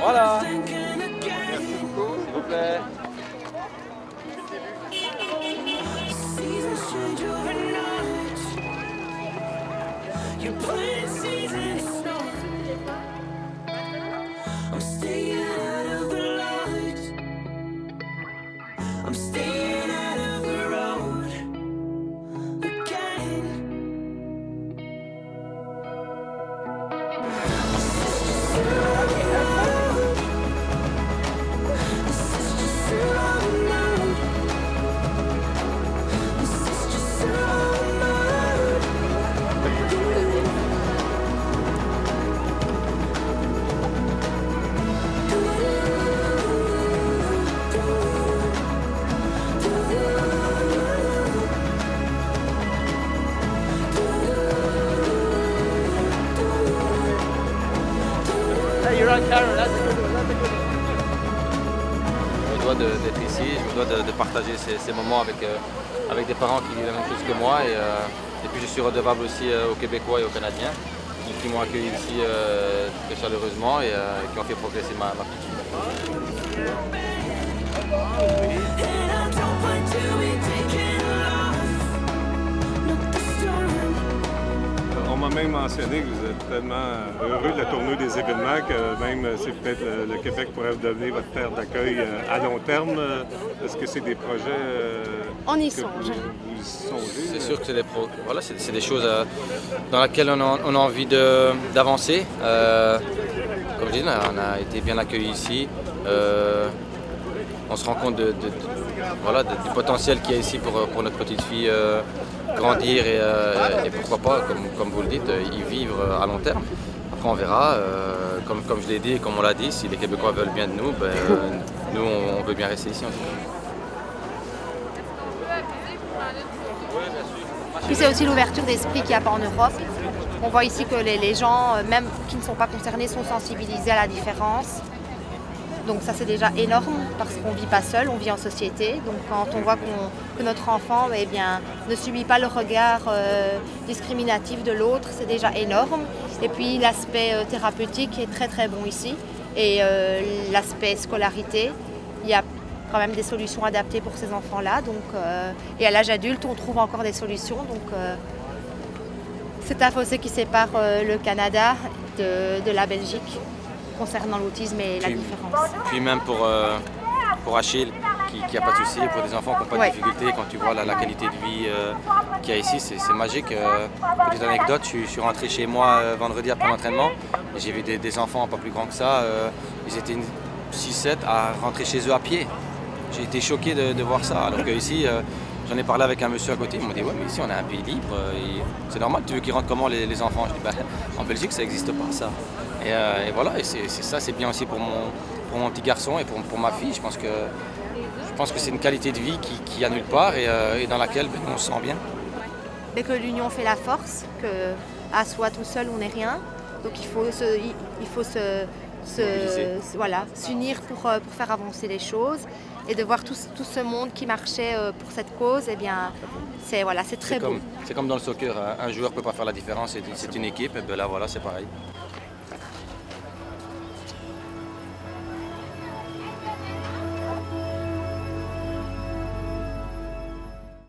Voilà. Merci beaucoup, s'il vous plaît. Je me dois d'être ici, je me dois de partager ces moments avec des parents qui vivent la même chose que moi et puis je suis redevable aussi aux Québécois et aux Canadiens qui m'ont accueilli ici très chaleureusement et qui ont fait progresser ma petite. On m'a même mentionné que vous êtes tellement heureux de la tournée des événements que même c'est peut-être le Québec pourrait devenir votre terre d'accueil à long terme. Est-ce que c'est des projets On y que songe. vous y songez? C'est sûr que c'est des choses dans lesquelles on a envie d'avancer. Comme je dis, on a été bien accueillis ici. On se rend compte du potentiel qu'il y a ici pour notre petite fille grandir et pourquoi pas, comme vous le dites, y vivre à long terme. Après on verra, comme je l'ai dit et comme on l'a dit, si les Québécois veulent bien de nous, nous on veut bien rester ici en tout cas. Puis c'est aussi l'ouverture d'esprit qu'il n'y a pas en Europe. On voit ici que les gens, même qui ne sont pas concernés, sont sensibilisés à la différence. Donc ça c'est déjà énorme parce qu'on ne vit pas seul, on vit en société. Donc quand on voit que notre enfant ne subit pas le regard discriminatif de l'autre, c'est déjà énorme. Et puis l'aspect thérapeutique est très très bon ici. Et l'aspect scolarité, il y a quand même des solutions adaptées pour ces enfants-là. Et à l'âge adulte, on trouve encore des solutions. Donc c'est un fossé qui sépare le Canada de la Belgique concernant l'autisme et la différence. Puis même pour Achille, qui n'a pas de soucis, pour des enfants qui n'ont pas de difficultés, quand tu vois la qualité de vie qu'il y a ici, c'est magique. Petite anecdote, je suis rentré chez moi vendredi après l'entraînement et j'ai vu des enfants pas plus grands que ça, ils étaient 6-7 à rentrer chez eux à pied. J'ai été choqué de voir ça, alors qu'ici, j'en ai parlé avec un monsieur à côté, il m'a dit « ouais mais ici on a un pays libre, c'est normal, tu veux qu'ils rentrent comment les enfants ?» Je dis « en Belgique ça n'existe pas ça ». Et voilà, et c'est bien aussi pour mon petit garçon et pour ma fille. Je pense que c'est une qualité de vie qu'il n'y a nulle part et dans laquelle on se sent bien. Dès que l'union fait la force, qu'à soi tout seul on n'est rien, donc il faut s'unir pour faire avancer les choses et de voir tout ce monde qui marchait pour cette cause, c'est très beau. C'est comme dans le soccer, un joueur ne peut pas faire la différence, c'est une équipe, et là voilà, c'est pareil.